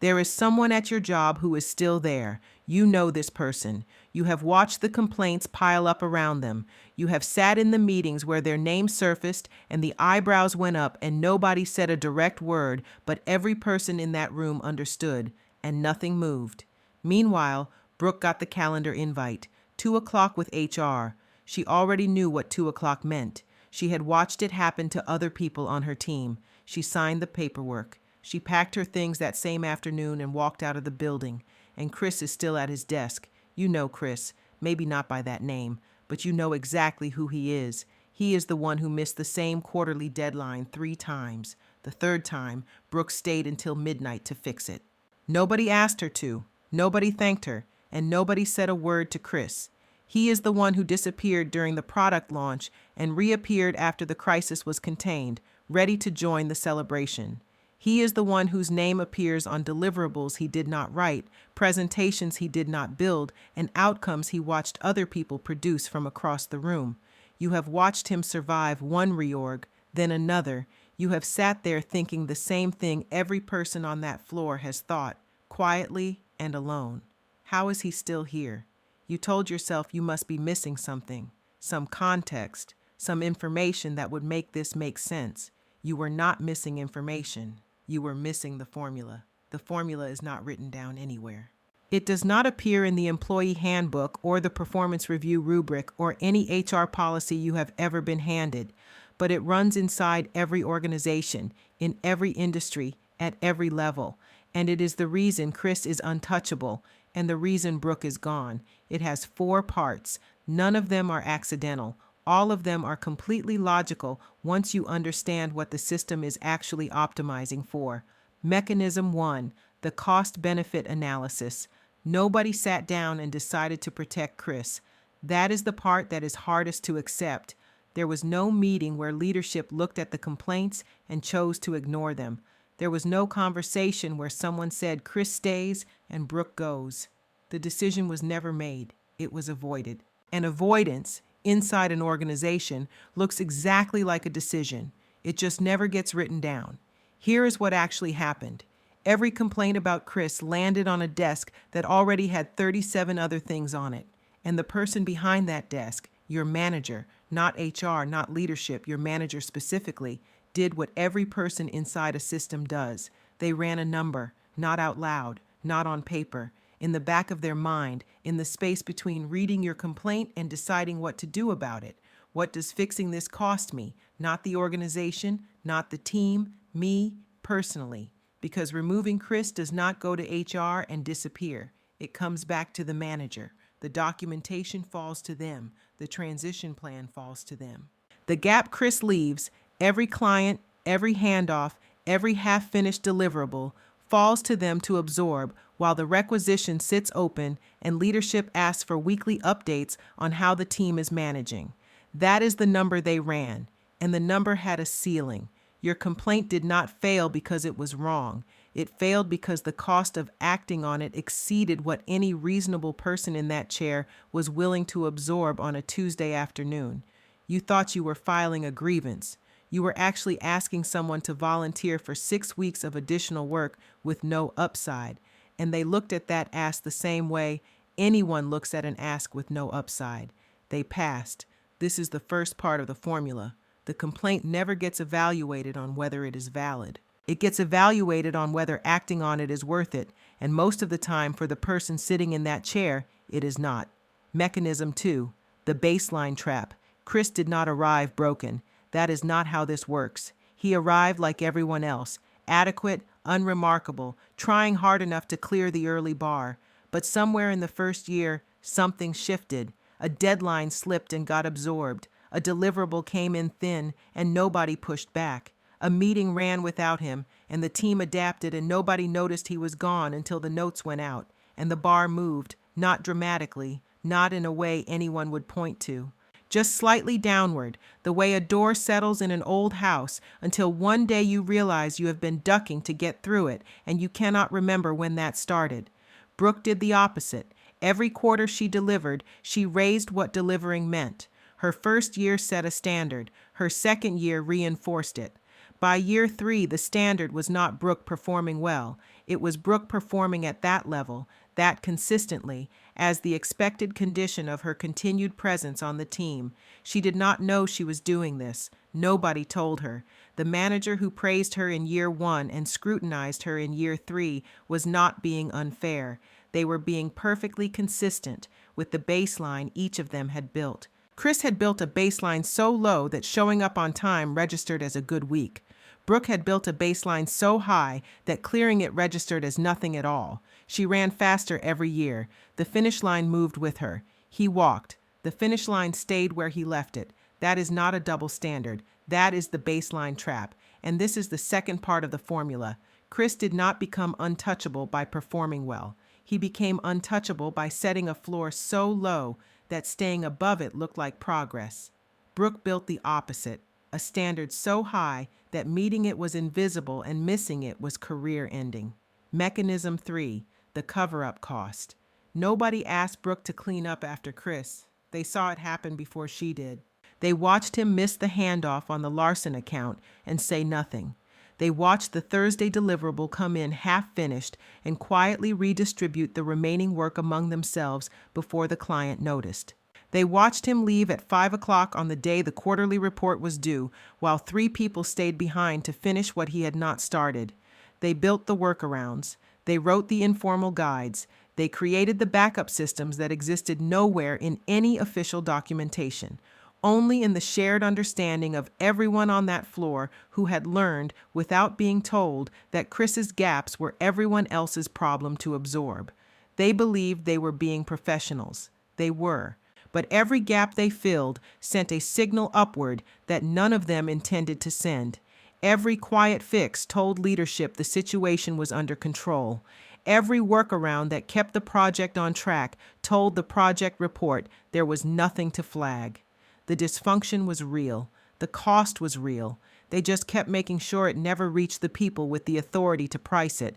There is someone at your job who is still there. You know this person. You have watched the complaints pile up around them. You have sat in the meetings where their name surfaced and the eyebrows went up and nobody said a direct word, but every person in that room understood, and nothing moved. Meanwhile, Brooke got the calendar invite. 2 o'clock with HR. She already knew what 2 o'clock meant. She had watched it happen to other people on her team. She signed the paperwork. She packed her things that same afternoon and walked out of the building. And Chris is still at his desk. You know Chris, maybe not by that name, but you know exactly who he is. He is the one who missed the same quarterly deadline 3 times. The third time, Brooke stayed until midnight to fix it. Nobody asked her to, nobody thanked her, and nobody said a word to Chris. He is the one who disappeared during the product launch and reappeared after the crisis was contained, ready to join the celebration. He is the one whose name appears on deliverables he did not write, presentations he did not build, and outcomes he watched other people produce from across the room. You have watched him survive one reorg, then another. You have sat there thinking the same thing every person on that floor has thought, quietly and alone. How is he still here? You told yourself you must be missing something, some context, some information that would make this make sense. You were not missing information. You were missing the formula. The formula is not written down anywhere. It does not appear in the employee handbook or the performance review rubric or any HR policy you have ever been handed, but it runs inside every organization, in every industry, at every level. And it is the reason Chris is untouchable and the reason Brooke is gone. It has 4 parts. None of them are accidental. All of them are completely logical once you understand what the system is actually optimizing for. Mechanism 1, the cost-benefit analysis. Nobody sat down and decided to protect Chris. That is the part that is hardest to accept. There was no meeting where leadership looked at the complaints and chose to ignore them. There was no conversation where someone said Chris stays and Brooke goes. The decision was never made. It was avoided. And avoidance, inside an organization, looks exactly like a decision. It just never gets written down. Here is what actually happened. Every complaint about Chris landed on a desk that already had 37 other things on it. And the person behind that desk, your manager, not HR, not leadership, your manager specifically, did what every person inside a system does. They ran a number, not out loud, not on paper, in the back of their mind, in the space between reading your complaint and deciding what to do about it. What does fixing this cost me? Not the organization, not the team, me personally. Because removing Chris does not go to HR and disappear. It comes back to the manager. The documentation falls to them. The transition plan falls to them. The gap Chris leaves, every client, every handoff, every half-finished deliverable, falls to them to absorb while the requisition sits open and leadership asks for weekly updates on how the team is managing. That is the number they ran, and the number had a ceiling. Your complaint did not fail because it was wrong. It failed because the cost of acting on it exceeded what any reasonable person in that chair was willing to absorb on a Tuesday afternoon. You thought you were filing a grievance. You were actually asking someone to volunteer for 6 weeks of additional work with no upside. And they looked at that ask the same way anyone looks at an ask with no upside. They passed. This is the first part of the formula. The complaint never gets evaluated on whether it is valid. It gets evaluated on whether acting on it is worth it, and most of the time for the person sitting in that chair, it is not. Mechanism 2, the baseline trap. Chris did not arrive broken. That is not how this works. He arrived like everyone else, adequate, unremarkable, trying hard enough to clear the early bar. But somewhere in the first year, something shifted. A deadline slipped and got absorbed. A deliverable came in thin and nobody pushed back. A meeting ran without him, and the team adapted and nobody noticed he was gone until the notes went out, and the bar moved, not dramatically, not in a way anyone would point to. Just slightly downward, the way a door settles in an old house until one day you realize you have been ducking to get through it and you cannot remember when that started. Brooke did the opposite. Every quarter she delivered, she raised what delivering meant. Her first year set a standard. Her second year reinforced it. By year 3, the standard was not Brooke performing well. It was Brooke performing at that level, that consistently, as the expected condition of her continued presence on the team. She did not know she was doing this. Nobody told her. The manager who praised her in year 1 and scrutinized her in year 3 was not being unfair. They were being perfectly consistent with the baseline each of them had built. Chris had built a baseline so low that showing up on time registered as a good week. Brooke had built a baseline so high that clearing it registered as nothing at all. She ran faster every year. The finish line moved with her. He walked. The finish line stayed where he left it. That is not a double standard. That is the baseline trap. And this is the second part of the formula. Chris did not become untouchable by performing well. He became untouchable by setting a floor so low that staying above it looked like progress. Brooke built the opposite, a standard so high that meeting it was invisible and missing it was career-ending. Mechanism 3, the cover-up cost. Nobody asked Brooke to clean up after Chris. They saw it happen before she did. They watched him miss the handoff on the Larson account and say nothing. They watched the Thursday deliverable come in half-finished and quietly redistribute the remaining work among themselves before the client noticed. They watched him leave at 5 o'clock on the day the quarterly report was due, while 3 people stayed behind to finish what he had not started. They built the workarounds. They wrote the informal guides. They created the backup systems that existed nowhere in any official documentation, only in the shared understanding of everyone on that floor who had learned, without being told, that Chris's gaps were everyone else's problem to absorb. They believed they were being professionals. They were. But every gap they filled sent a signal upward that none of them intended to send. Every quiet fix told leadership the situation was under control. Every workaround that kept the project on track told the project report there was nothing to flag. The dysfunction was real. The cost was real. They just kept making sure it never reached the people with the authority to price it.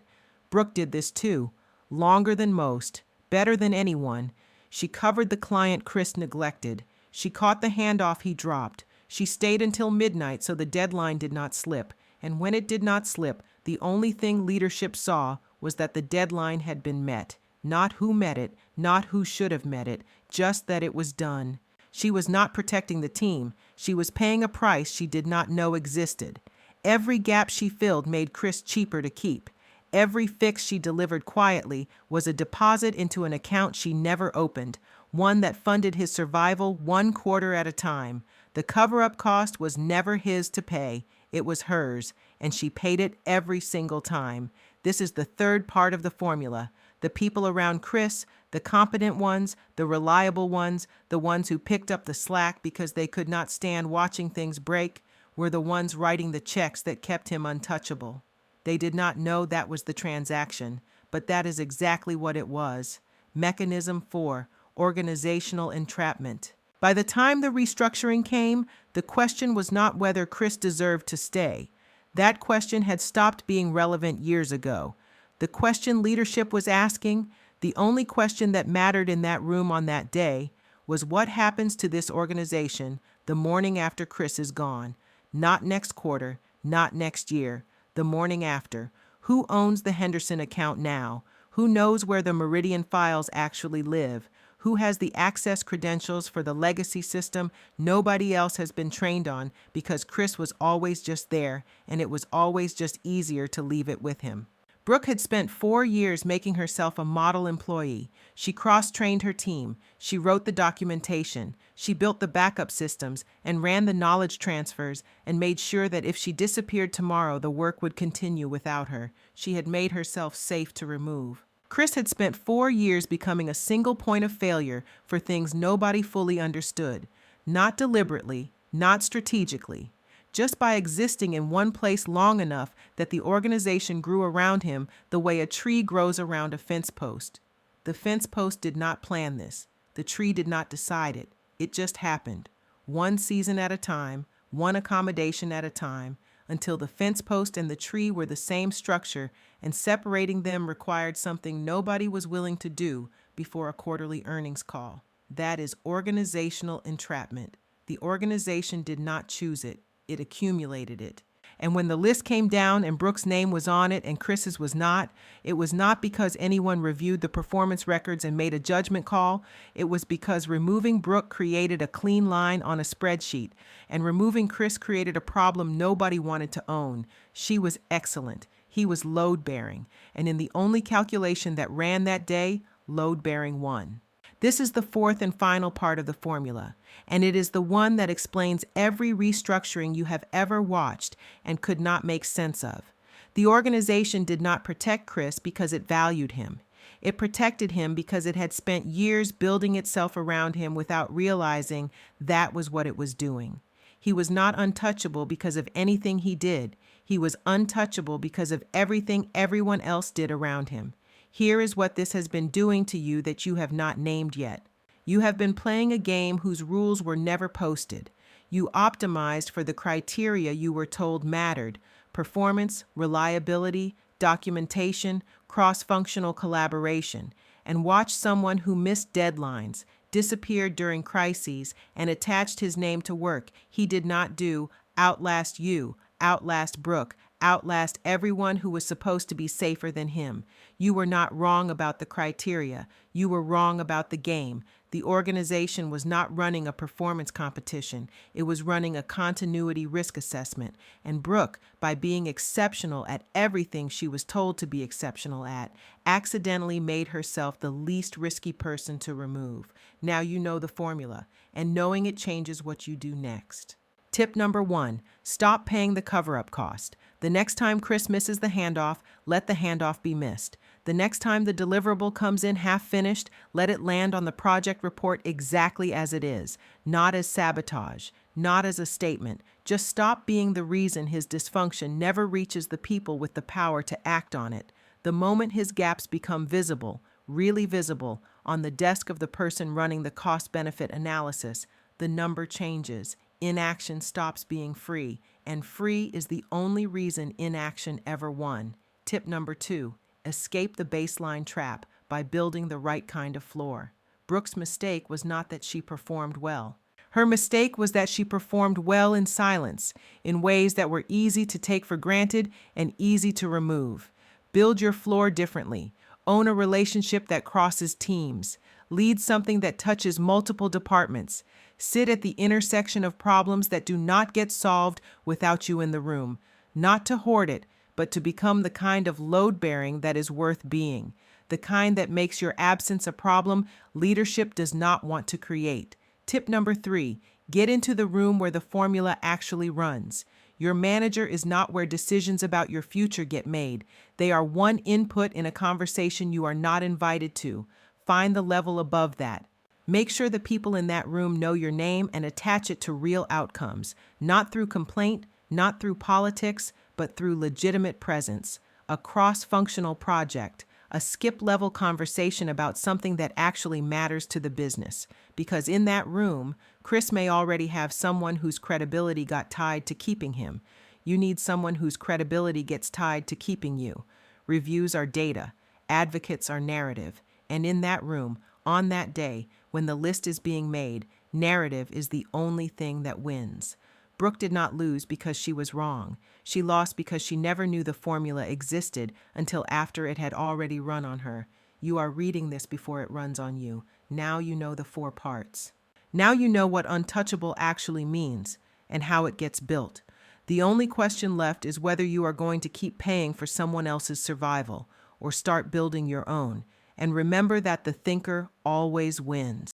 Brooke did this too. Longer than most. Better than anyone. She covered the client Chris neglected. She caught the handoff he dropped. She stayed until midnight so the deadline did not slip. And when it did not slip, the only thing leadership saw was that the deadline had been met. Not who met it, not who should have met it, just that it was done. She was not protecting the team. She was paying a price she did not know existed. Every gap she filled made Chris cheaper to keep. Every fix she delivered quietly was a deposit into an account she never opened, one that funded his survival 1 quarter at a time. The cover-up cost was never his to pay. It was hers, and she paid it every single time. This is the third part of the formula. The people around Chris, the competent ones, the reliable ones, the ones who picked up the slack because they could not stand watching things break, were the ones writing the checks that kept him untouchable. They did not know that was the transaction, but that is exactly what it was. Mechanism 4, organizational entrapment. By the time the restructuring came, the question was not whether Chris deserved to stay. That question had stopped being relevant years ago. The question leadership was asking, the only question that mattered in that room on that day, was what happens to this organization the morning after Chris is gone. Not next quarter, not next year, the morning after. Who owns the Henderson account now? Who knows where the Meridian files actually live? Who has the access credentials for the legacy system nobody else has been trained on because Chris was always just there and it was always just easier to leave it with him? Brooke had spent 4 years making herself a model employee. She cross-trained her team. She wrote the documentation. She built the backup systems and ran the knowledge transfers and made sure that if she disappeared tomorrow, the work would continue without her. She had made herself safe to remove. Chris had spent 4 years becoming a single point of failure for things nobody fully understood. Not deliberately, not strategically. Just by existing in one place long enough that the organization grew around him the way a tree grows around a fence post. The fence post did not plan this. The tree did not decide it. It just happened. One season at a time, one accommodation at a time, until the fence post and the tree were the same structure, and separating them required something nobody was willing to do before a quarterly earnings call. That is organizational entrapment. The organization did not choose it. It accumulated it. And when the list came down and Brooke's name was on it and Chris's was not, it was not because anyone reviewed the performance records and made a judgment call. It was because removing Brooke created a clean line on a spreadsheet, and removing Chris created a problem nobody wanted to own. She was excellent. He was load-bearing. And in the only calculation that ran that day, load-bearing won. This is the fourth and final part of the formula, and it is the one that explains every restructuring you have ever watched and could not make sense of. The organization did not protect Chris because it valued him. It protected him because it had spent years building itself around him without realizing that was what it was doing. He was not untouchable because of anything he did. He was untouchable because of everything everyone else did around him. Here is what this has been doing to you that you have not named yet. You have been playing a game whose rules were never posted. You optimized for the criteria you were told mattered: performance, reliability, documentation, cross-functional collaboration, and watched someone who missed deadlines, disappeared during crises, and attached his name to work he did not do outlast you, outlast Brooke, outlast everyone who was supposed to be safer than him. You were not wrong about the criteria. You were wrong about the game. The organization was not running a performance competition. It was running a continuity risk assessment. And Brooke, by being exceptional at everything she was told to be exceptional at, accidentally made herself the least risky person to remove. Now you know the formula, and knowing it changes what you do next. Tip number 1, stop paying the cover-up cost. The next time Chris misses the handoff, let the handoff be missed. The next time the deliverable comes in half-finished, let it land on the project report exactly as it is, not as sabotage, not as a statement. Just stop being the reason his dysfunction never reaches the people with the power to act on it. The moment his gaps become visible, really visible, on the desk of the person running the cost-benefit analysis, the number changes. Inaction stops being free, and free is the only reason inaction ever won. Tip number 2, escape the baseline trap by building the right kind of floor. Brooke's mistake was not that she performed well. Her mistake was that she performed well in silence, in ways that were easy to take for granted and easy to remove. Build your floor differently. Own a relationship that crosses teams. Lead something that touches multiple departments. Sit at the intersection of problems that do not get solved without you in the room. Not to hoard it, but to become the kind of load-bearing that is worth being. The kind that makes your absence a problem leadership does not want to create. Tip number 3, get into the room where the formula actually runs. Your manager is not where decisions about your future get made. They are one input in a conversation you are not invited to. Find the level above that. Make sure the people in that room know your name and attach it to real outcomes, not through complaint, not through politics, but through legitimate presence. A cross-functional project, a skip-level conversation about something that actually matters to the business. Because in that room, Chris may already have someone whose credibility got tied to keeping him. You need someone whose credibility gets tied to keeping you. Reviews are data. Advocates are narrative. And in that room, on that day, when the list is being made, narrative is the only thing that wins. Brooke did not lose because she was wrong. She lost because she never knew the formula existed until after it had already run on her. You are reading this before it runs on you. Now you know the 4 parts. Now you know what untouchable actually means and how it gets built. The only question left is whether you are going to keep paying for someone else's survival or start building your own. And remember that the thinker always wins.